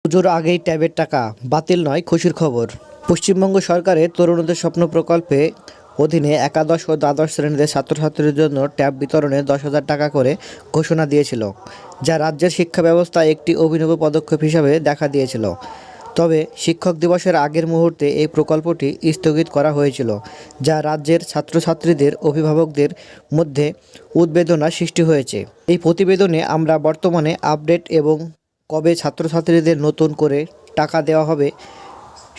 পুজোর আগেই ট্যাবের টাকা বাতিল নয়, খুশির খবর। পশ্চিমবঙ্গ সরকারের তরুণদের স্বপ্ন প্রকল্পে অধীনে একাদশ ও দ্বাদশ শ্রেণীতে ছাত্রছাত্রীদের জন্য ট্যাব বিতরণে 10,000 টাকা করে ঘোষণা দিয়েছিল, যা রাজ্যের শিক্ষা ব্যবস্থায় একটি অভিনব পদক্ষেপ হিসাবে দেখা দিয়েছিল। তবে শিক্ষক দিবসের আগের মুহূর্তে এই প্রকল্পটি স্থগিত করা হয়েছিল, যা রাজ্যের ছাত্রছাত্রীদের অভিভাবকদের মধ্যে উদ্বেদনা সৃষ্টি হয়েছে। এই প্রতিবেদনে আমরা বর্তমানে আপডেট এবং কবে ছাত্রছাত্রীদের নতুন করে টাকা দেওয়া হবে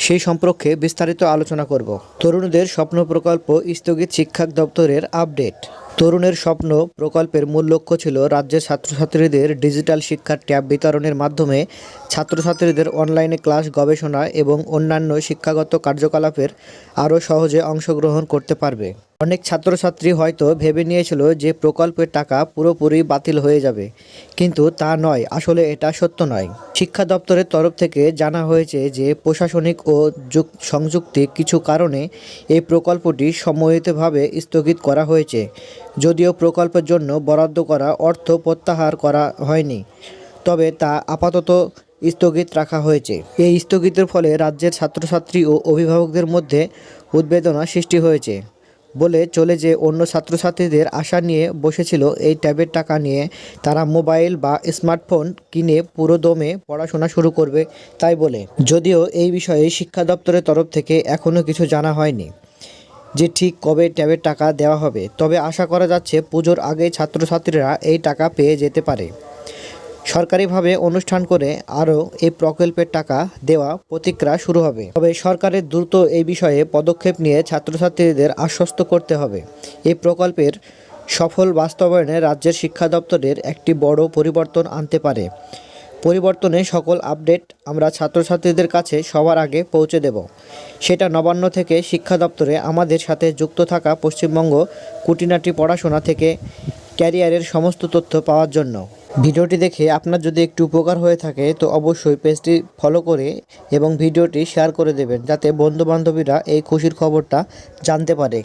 সেই সম্পর্কে বিস্তারিত আলোচনা করব। তরুণদের স্বপ্ন প্রকল্প স্থগিত, শিক্ষা দপ্তরের আপডেট। তরুণের স্বপ্ন প্রকল্পের মূল লক্ষ্য ছিল রাজ্যের ছাত্রছাত্রীদের ডিজিটাল শিক্ষার ট্যাব বিতরণের মাধ্যমে ছাত্রছাত্রীদের অনলাইনে ক্লাস, গবেষণা এবং অন্যান্য শিক্ষাগত কার্যকলাপের আরও সহজে অংশগ্রহণ করতে পারবে। অনেক ছাত্রছাত্রী হয়তো ভেবে নিয়েছিল যে প্রকল্পের টাকা পুরোপুরি বাতিল হয়ে যাবে, কিন্তু তা নয়। আসলে এটা সত্য নয়। শিক্ষা দপ্তরের তরফ থেকে জানা হয়েছে যে প্রশাসনিক ও সংযুক্তি কিছু কারণে এই প্রকল্পটি সম্মিলিতভাবে স্থগিত করা হয়েছে। যদিও প্রকল্পের জন্য বরাদ্দ করা অর্থ প্রত্যাহার করা হয়নি, তবে তা আপাতত স্থগিত রাখা হয়েছে। এই স্থগিতের ফলে রাজ্যের ছাত্রছাত্রী ও অভিভাবকদের মধ্যে উদ্বেদনা সৃষ্টি হয়েছে বলে চলে যে অন্য ছাত্রছাত্রীদের আশা নিয়ে বসেছিল এই ট্যাবের টাকা নিয়ে তারা মোবাইল বা স্মার্টফোন কিনে পুরো দমে পড়াশোনা শুরু করবে তাই বলে। যদিও এই বিষয়ে শিক্ষা দপ্তরের তরফ থেকে এখনও কিছু জানা হয়নি যে ঠিক কবে ট্যাবের টাকা দেওয়া হবে, তবে আশা করা যাচ্ছে পুজোর আগেই ছাত্রছাত্রীরা এই টাকা পেয়ে যেতে পারে। সরকারিভাবে অনুষ্ঠান করে আরও এই প্রকল্পের টাকা দেওয়া প্রক্রিয়া শুরু হবে। তবে সরকারের দ্রুত এই বিষয়ে পদক্ষেপ নিয়ে ছাত্রছাত্রীদের আশ্বস্ত করতে হবে। এই প্রকল্পের সফল বাস্তবায়নে রাজ্যের শিক্ষা দপ্তরের একটি বড় পরিবর্তন আনতে পারে। পরিবর্তনে সকল আপডেট আমরা ছাত্রছাত্রীদের কাছে সবার আগে পৌঁছে দেব। সেটা নবান্ন থেকে শিক্ষা দপ্তরে আমাদের সাথে যুক্ত থাকা পশ্চিমবঙ্গ খুঁটিনাটি পড়াশোনা থেকে ক্যারিয়ারের সমস্ত তথ্য পাওয়ার জন্য। ভিডিওটি দেখে আপনার যদি একটু উপকার হয়ে থাকে তো অবশ্যই পেজটি ফলো করে এবং ভিডিওটি শেয়ার করে দেবেন, যাতে বন্ধুবান্ধবীরা এই খুশির খবরটা জানতে পারে।